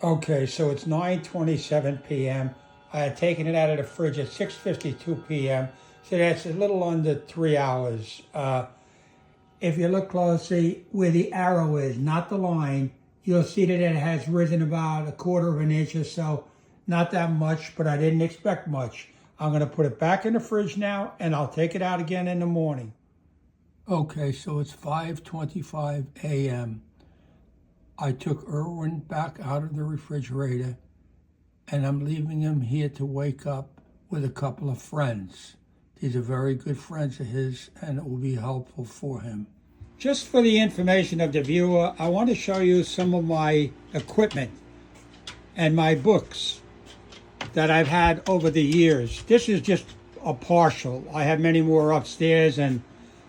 Okay, so it's 9:27 p.m. I had taken it out of the fridge at 6:52 p.m. So that's a little under 3 hours. If you look closely where the arrow is, not the line, you'll see that it has risen about a quarter of an inch or so. Not that much, but I didn't expect much. I'm going to put it back in the fridge now, and I'll take it out again in the morning. Okay, so it's 5:25 a.m. I took Irwin back out of the refrigerator, and I'm leaving him here to wake up with a couple of friends. These are very good friends of his, and it will be helpful for him. Just for the information of the viewer, I want to show you some of my equipment and my books that I've had over the years. This is just a partial. I have many more upstairs and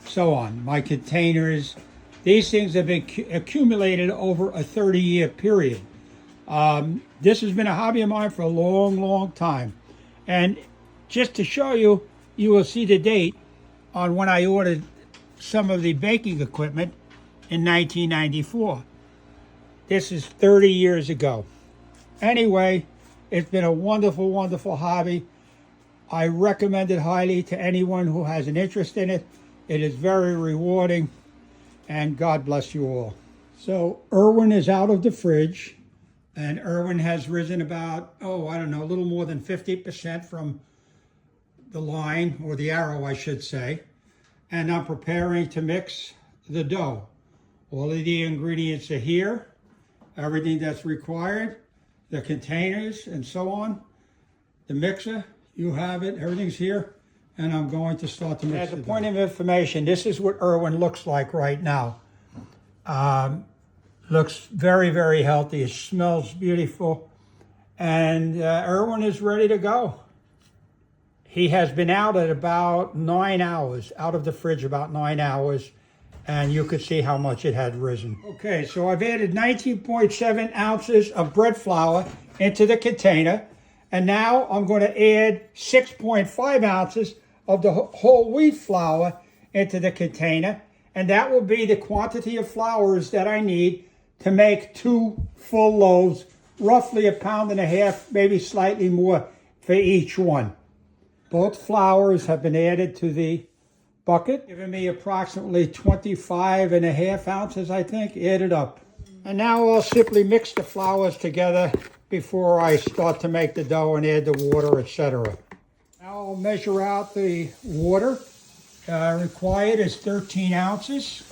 so on. My containers, these things have been accumulated over a 30-year period. This has been a hobby of mine for a long, long time. And just to show you, you will see the date on when I ordered some of the baking equipment in 1994. This is 30 years ago. Anyway, it's been a wonderful, wonderful hobby. I recommend it highly to anyone who has an interest in it. It is very rewarding, and God bless you all. So Irwin is out of the fridge, and Irwin has risen about, a little more than 50% from the line, or the arrow, I should say. And I'm preparing to mix the dough. All of the ingredients are here, everything that's required, the containers and so on. The mixer, you have it, everything's here. And I'm going to start to mix it. As a point of information, this is what Irwin looks like right now. Looks very, very healthy. It smells beautiful. And Irwin is ready to go. He has been out at about 9 hours, out of the fridge about 9 hours, and you could see how much it had risen. Okay, so I've added 19.7 ounces of bread flour into the container, and now I'm going to add 6.5 ounces of the whole wheat flour into the container, and that will be the quantity of flours that I need to make 2 full loaves, roughly 1.5 pounds, maybe slightly more for each one. Both flours have been added to the bucket, giving me approximately 25.5 ounces, I think, added up. And now I'll simply mix the flours together before I start to make the dough and add the water, etc. Now I'll measure out the water. Required is 13 ounces.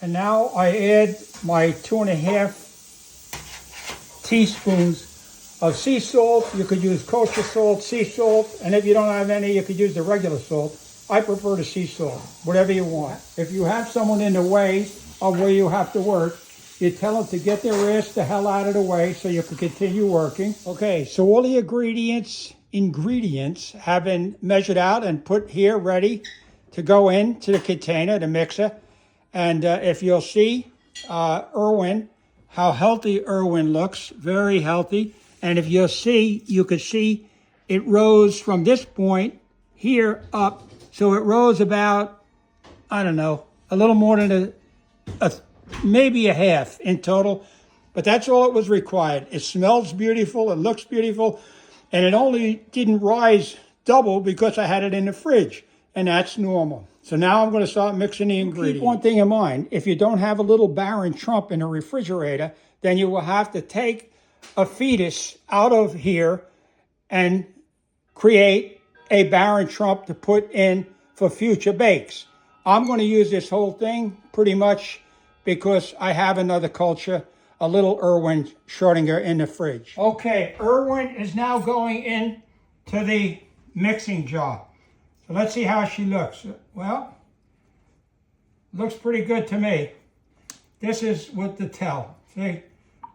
And now I add my 2.5 teaspoons of sea salt. You could use kosher salt, sea salt, and if you don't have any, you could use the regular salt. I prefer the sea salt, whatever you want. If you have someone in the way of where you have to work, you tell them to get their ass the hell out of the way so you can continue working. Okay, so all the ingredients have been measured out and put here ready to go into the container, the mixer. And if you'll see Irwin, how healthy Irwin looks, very healthy. And if you'll see, you could see it rose from this point here up. So it rose about, a little more than maybe a half in total. But that's all it was required. It smells beautiful, it looks beautiful, and it only didn't rise double because I had it in the fridge, and that's normal. So now I'm going to start mixing the ingredients. Keep one thing in mind, if you don't have a little Baron Trump in a refrigerator, then you will have to take a fetus out of here and create a Baron Trump to put in for future bakes. I'm going to use this whole thing pretty much because I have another culture, a little Irwin Schrodinger in the fridge. Okay, Irwin is now going in to the mixing jar. So let's see how she looks. Well, looks pretty good to me. This is what to tell. See?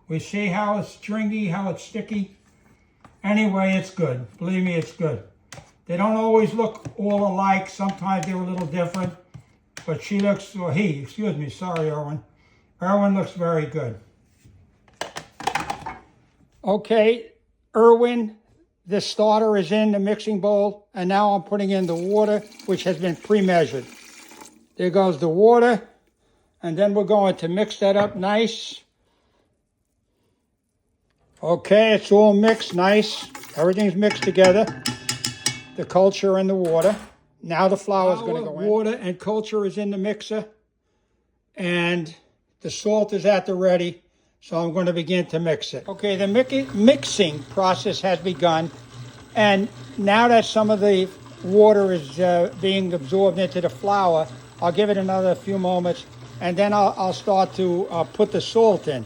We see how it's stringy, how it's sticky. Anyway, it's good. Believe me, it's good. They don't always look all alike. Sometimes they're a little different. But she looks, or he, excuse me, sorry, Irwin. Irwin looks very good. Okay, Irwin, the starter is in the mixing bowl. And now I'm putting in the water, which has been pre-measured. There goes the water. And then we're going to mix that up nice. Okay, it's all mixed nice. Everything's mixed together. The culture and the water. Now the flour is going to go in. Water and culture is in the mixer. And the salt is at the ready. So I'm going to begin to mix it. Okay, the mixing process has begun. And now that some of the water is being absorbed into the flour, I'll give it another few moments. And then I'll start to put the salt in.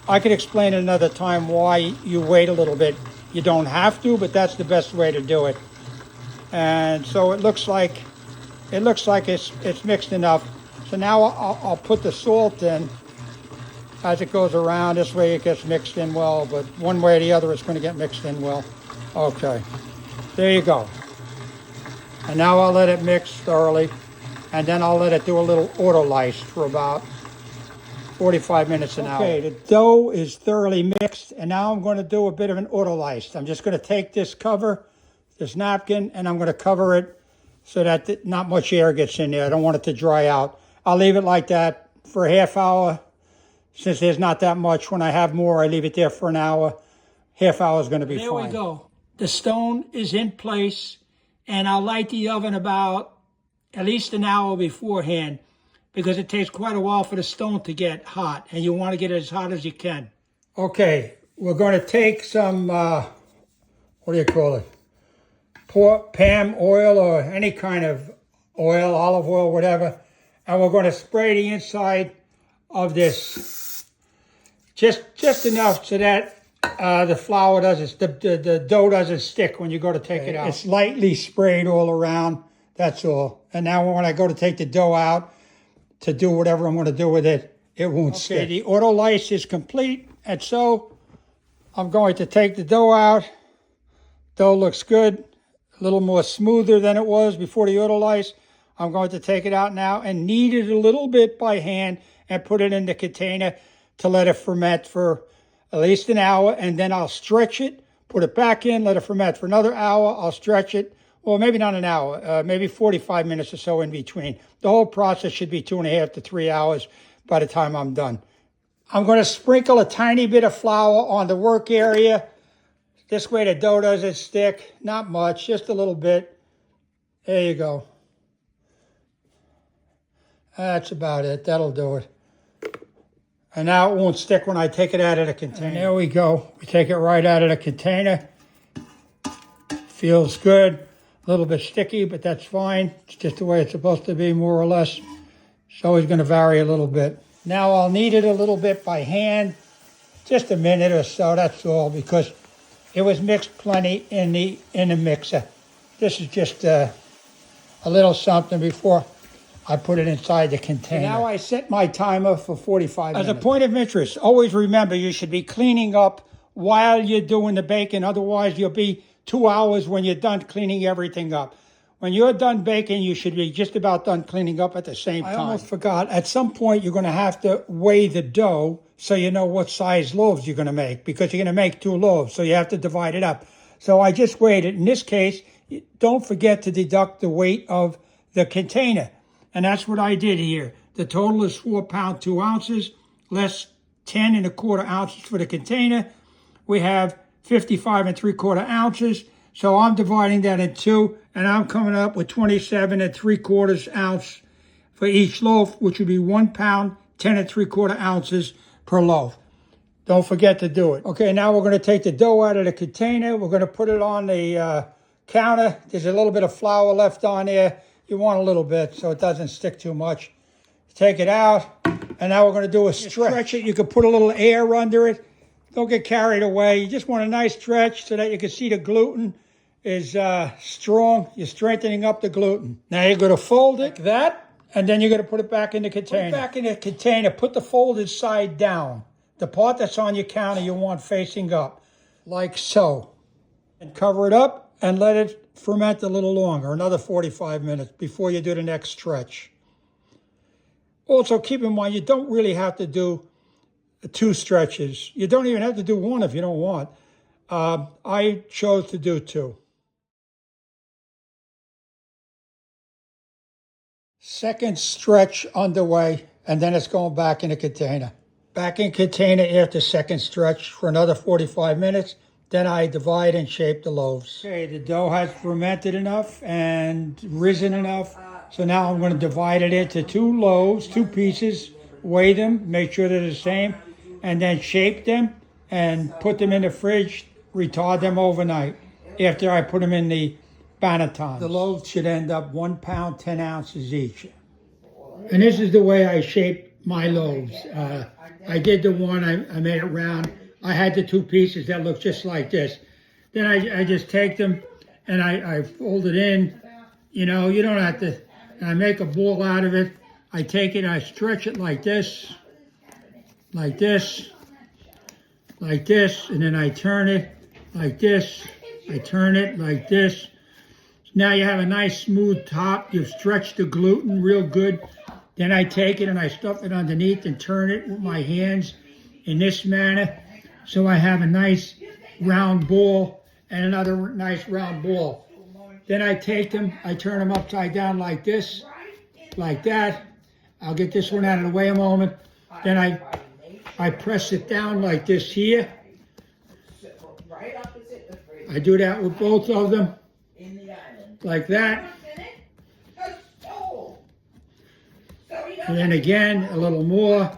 I could explain another time why you wait a little bit. You don't have to, but that's the best way to do it. And so it looks like it's mixed enough. So now I'll put the salt in as it goes around. This way it gets mixed in well, but one way or the other it's going to get mixed in well. Okay, there you go. And now I'll let it mix thoroughly, and then I'll let it do a little autolyse for about 45 minutes an hour. Okay, the dough is thoroughly mixed, and now I'm going to do a bit of an autolyse. I'm just going to take this cover, this napkin, and I'm going to cover it so that not much air gets in there. I don't want it to dry out. I'll leave it like that for a half hour. Since there's not that much, when I have more, I leave it there for an hour. Half hour is going to be fine. There we go. The stone is in place, and I'll light the oven about at least an hour beforehand, because it takes quite a while for the stone to get hot, and you want to get it as hot as you can. Okay, we're going to take some, what do you call it? Palm oil or any kind of oil, olive oil, whatever, and we're going to spray the inside of this just enough so that the flour doesn't, the dough doesn't stick when you go to take it out. It's lightly sprayed all around, that's all. And now when I go to take the dough out, to do whatever I'm going to do with it, it won't stick. The autolyse is complete, and so I'm going to take the dough out. Dough looks good, a little more smoother than it was before the autolyse. I'm going to take it out now and knead it a little bit by hand and put it in the container to let it ferment for at least an hour, and then I'll stretch it, put it back in, let it ferment for another hour. I'll stretch it. Well, maybe not an hour, maybe 45 minutes or so in between. The whole process should be 2.5 to 3 hours by the time I'm done. I'm going to sprinkle a tiny bit of flour on the work area. This way the dough doesn't stick. Not much, just a little bit. There you go. That's about it. That'll do it. And now it won't stick when I take it out of the container. And there we go. We take it right out of the container. Feels good. A little bit sticky, but that's fine. It's just the way it's supposed to be, more or less. It's always going to vary a little bit. Now I'll knead it a little bit by hand, just a minute or so, that's all, because it was mixed plenty in the mixer. This is just a little something before I put it inside the container. Now I set my timer for 45 minutes. As a point of interest, always remember you should be cleaning up while you're doing the baking. Otherwise, you'll be 2 hours when you're done cleaning everything up. When you're done baking, you should be just about done cleaning up at the same time. I almost forgot. At some point, you're going to have to weigh the dough so you know what size loaves you're going to make, because you're going to make 2 loaves, so you have to divide it up. So I just weighed it. In this case, don't forget to deduct the weight of the container. And that's what I did here. The total is 4 pounds, 2 ounces, less 10 1/4 ounces for the container. We have 55 3/4 ounces. So I'm dividing that in 2, and I'm coming up with 27 3/4 ounce for each loaf, which would be 1 pound, 10 3/4 ounces per loaf. Don't forget to do it. Okay, now we're going to take the dough out of the container. We're going to put it on the counter. There's a little bit of flour left on there. You want a little bit so it doesn't stick too much. Take it out, and now we're going to do a stretch it. You can put a little air under it. Don't get carried away. You just want a nice stretch so that you can see the gluten is strong. You're strengthening up the gluten. Now you're going to fold it like that, and then you're going to put it back in the container. Put it back in the container. Put the folded side down. The part that's on your counter you want facing up, like so. And cover it up and let it ferment a little longer, another 45 minutes before you do the next stretch. Also, keep in mind, you don't really have to do 2 stretches. You don't even have to do 1 if you don't want. I chose to do 2. Second stretch underway, and then it's going back in the container. Back in container after second stretch for another 45 minutes. Then I divide and shape the loaves. Okay, the dough has fermented enough and risen enough. So now I'm going to divide it into 2 loaves, 2 pieces, weigh them, make sure they're the same, and then shape them and put them in the fridge, retard them overnight after I put them in the banneton. The loaves should end up 1 pound, 10 ounces each. And this is the way I shape my loaves. I did the one, I made it round. I had the 2 pieces that look just like this. Then I just take them and I fold it in. You know, you don't have to, and I make a ball out of it. I take it, I stretch it like this, like this, like this, and then I turn it like this. I turn it like this. Now you have a nice smooth top. You've stretched the gluten real good. Then I take it and I stuff it underneath and turn it with my hands in this manner. So I have a nice round ball and another nice round ball. Then I take them, I turn them upside down like this, like that. I'll get this one out of the way a moment. Then I press it down like this here. I do that with both of them, like that. And then again, a little more.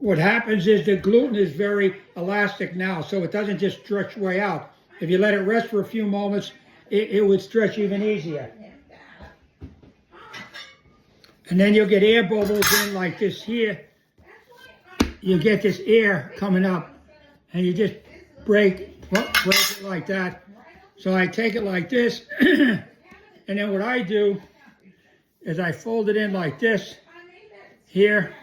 What happens is the gluten is very elastic now, so it doesn't just stretch way out. If you let it rest for a few moments, it would stretch even easier. And then you'll get air bubbles in like this here. You get this air coming up, and you just break it like that. So I take it like this, and then what I do is I fold it in like this here.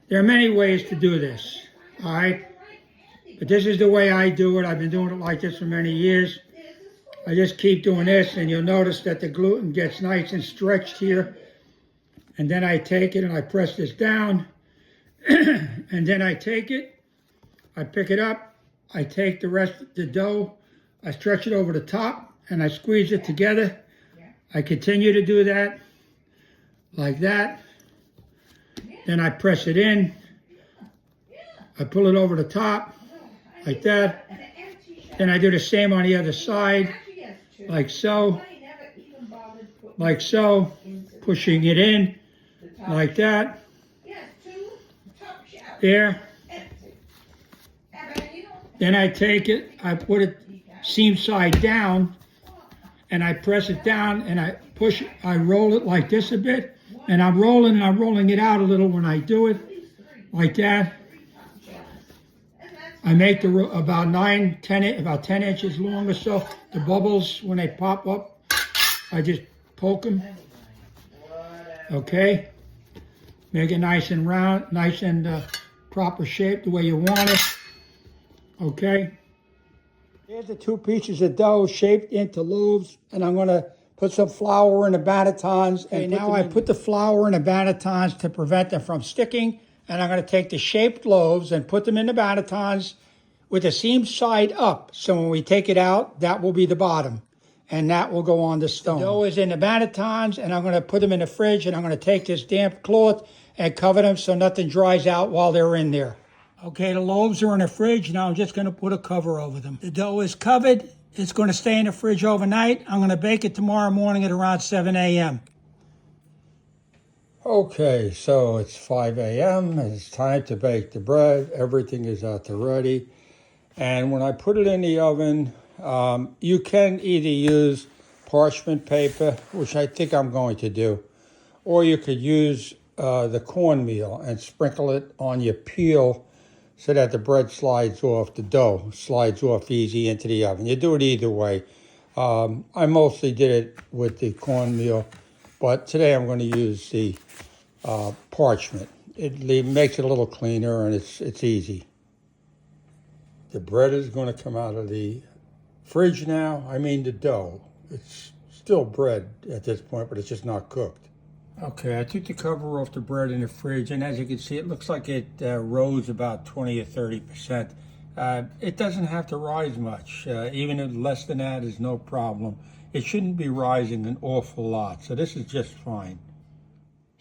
There are many ways to do this, all right? But this is the way I do it. I've been doing it like this for many years. I just keep doing this, and you'll notice that the gluten gets nice and stretched here. And then I take it and I press this down. And then I take it, I pick it up, I take the rest of the dough, I stretch it over the top, and I squeeze it together. I continue to do that, like that. Then I press it in, I pull it over the top, like that. Then I do the same on the other side, like so, pushing it in, like that. There. Then I take it, I put it seam side down, and I press it down, and I push it, I roll it like this a bit, and I'm rolling it out a little when I do it, like that. I make about 10 inches long or so. The bubbles, when they pop up, I just poke them. Okay. Make it nice and round, nice and proper shape the way you want it. Okay. Here's the 2 pieces of dough shaped into loaves, and I'm going to put some flour in the bannetons. And now I put the flour in the bannetons to prevent them from sticking. And I'm going to take the shaped loaves and put them in the bannetons with the seam side up. So when we take it out, that will be the bottom. And that will go on the stone. The dough is in the bannetons, and I'm going to put them in the fridge, and I'm going to take this damp cloth and cover them so nothing dries out while they're in there. Okay, the loaves are in the fridge. Now I'm just going to put a cover over them. The dough is covered. It's going to stay in the fridge overnight. I'm going to bake it tomorrow morning at around 7 a.m. Okay, so it's 5 a.m. It's time to bake the bread. Everything is out there ready. And when I put it in the oven, you can either use parchment paper, which I think I'm going to do, or you could use the cornmeal and sprinkle it on your peel so that the bread slides off, the dough slides off easy into the oven. You do it either way. I mostly did it with the cornmeal, but today I'm going to use the parchment. It makes it a little cleaner, and it's easy. The bread is going to come out of the fridge now. I mean the dough. It's still bread at this point, but it's just not cooked. Okay, I took the cover off the bread in the fridge, and as you can see, it looks like it rose about 20 or 30%. It doesn't have to rise much. Even less than that is no problem. It shouldn't be rising an awful lot, so this is just fine.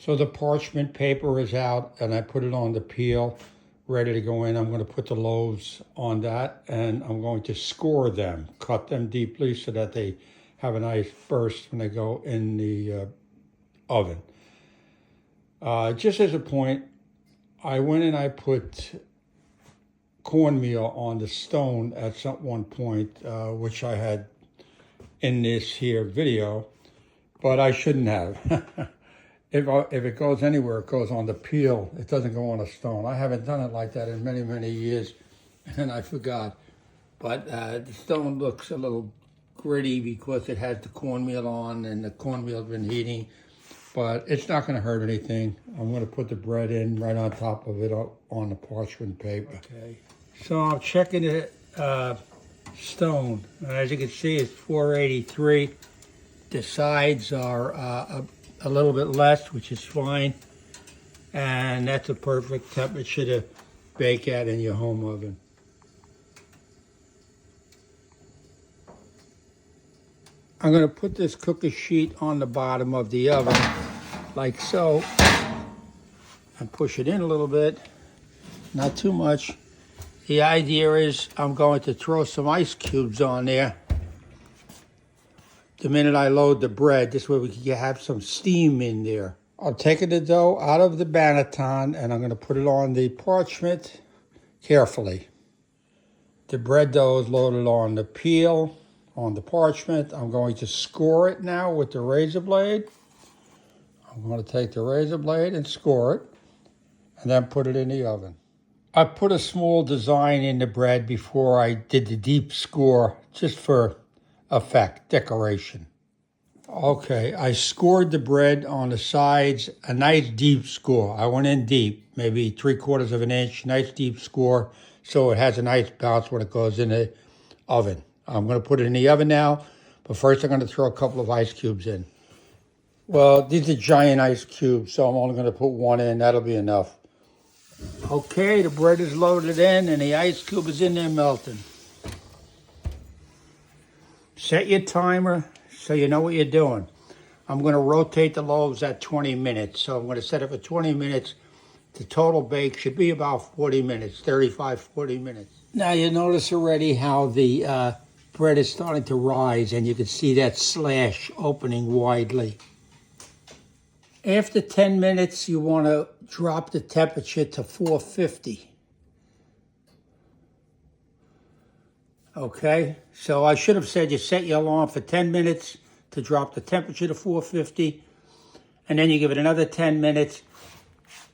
So the parchment paper is out and I put it on the peel, ready to go in. I'm going to put the loaves on that and I'm going to score them, cut them deeply so that they have a nice burst when they go in the oven. Just as a point, I went and I put cornmeal on the stone at one point, which I had in this here video, but I shouldn't have. If it goes anywhere, it goes on the peel. It doesn't go on a stone. I haven't done it like that in many, many years, and I forgot. But the stone looks a little gritty because it has the cornmeal on and the cornmeal's been heating, but it's not going to hurt anything. I'm going to put the bread in right on top of it on the parchment paper. Okay. So I'm checking the stone. As you can see, it's 483. The sides are a little bit less, which is fine. And that's a perfect temperature to bake at in your home oven. I'm going to put this cookie sheet on the bottom of the oven, like so, and push it in a little bit, not too much. The idea is I'm going to throw some ice cubes on there the minute I load the bread. This way we can have some steam in there. I'm taking the dough out of the banneton and I'm going to put it on the parchment carefully. The bread dough is loaded on the peel, on the parchment. I'm going to score it now with the razor blade. I'm going to take the razor blade and score it and then put it in the oven. I put a small design in the bread before I did the deep score, just for effect, decoration. Okay, I scored the bread on the sides, a nice deep score. I went in deep, maybe 3/4 of an inch, nice deep score, so it has a nice bounce when it goes in the oven. I'm going to put it in the oven now, but first I'm going to throw a couple of ice cubes in. Well, these are giant ice cubes, so I'm only going to put one in. That'll be enough. Okay, the bread is loaded in and the ice cube is in there melting. Set your timer so you know what you're doing. I'm going to rotate the loaves at 20 minutes. So I'm going to set it for 20 minutes. The total bake should be about 40 minutes, 35, 40 minutes. Now you notice already how the bread is starting to rise and you can see that slash opening widely. After 10 minutes, you want to drop the temperature to 450. Okay, so I should have said you set your alarm for 10 minutes to drop the temperature to 450, and then you give it another 10 minutes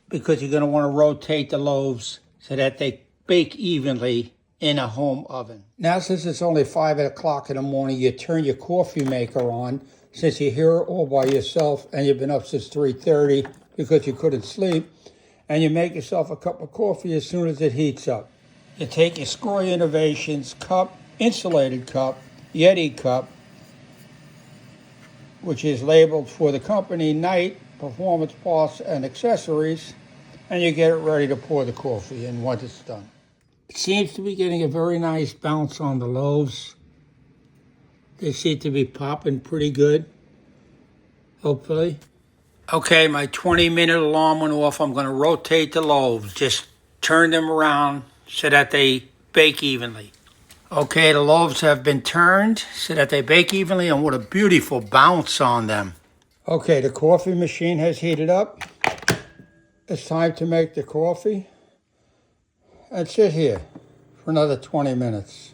because you're going to want to rotate the loaves so that they bake evenly in a home oven. Now, since it's only 5 o'clock in the morning, you turn your coffee maker on. Since you're here all by yourself and you've been up since 3:30 because you couldn't sleep, and you make yourself a cup of coffee as soon as it heats up. You take your Score Innovations cup, insulated cup, Yeti cup, which is labeled for the company Night, Performance Parts and Accessories, and you get it ready to pour the coffee in once it's done. It seems to be getting a very nice bounce on the loaves. They seem to be popping pretty good, hopefully. Okay, my 20-minute alarm went off. I'm going to rotate the loaves. Just turn them around so that they bake evenly. Okay, the loaves have been turned so that they bake evenly, and what a beautiful bounce on them. Okay, the coffee machine has heated up. It's time to make the coffee and sit here for another 20 minutes.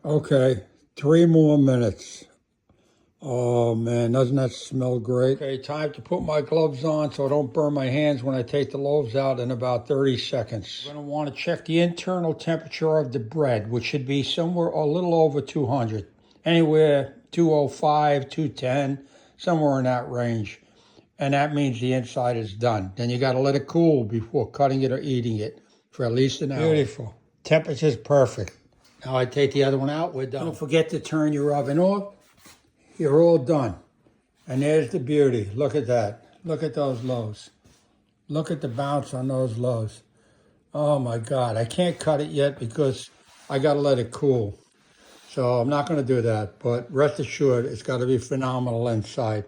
Okay, 3 more minutes. Oh man, doesn't that smell great? Okay, time to put my gloves on so I don't burn my hands when I take the loaves out in about 30 seconds. You're gonna wanna check the internal temperature of the bread, which should be somewhere a little over 200. Anywhere 205, 210, somewhere in that range. And that means the inside is done. Then you gotta let it cool before cutting it or eating it for at least an hour. Beautiful. Temperature's perfect. Now I take the other one out, we're done. Don't forget to turn your oven off. You're all done. And there's the beauty. Look at that. Look at those loaves. Look at the bounce on those loaves. Oh my God, I can't cut it yet because I gotta let it cool. So I'm not gonna do that, but rest assured it's gotta be phenomenal inside.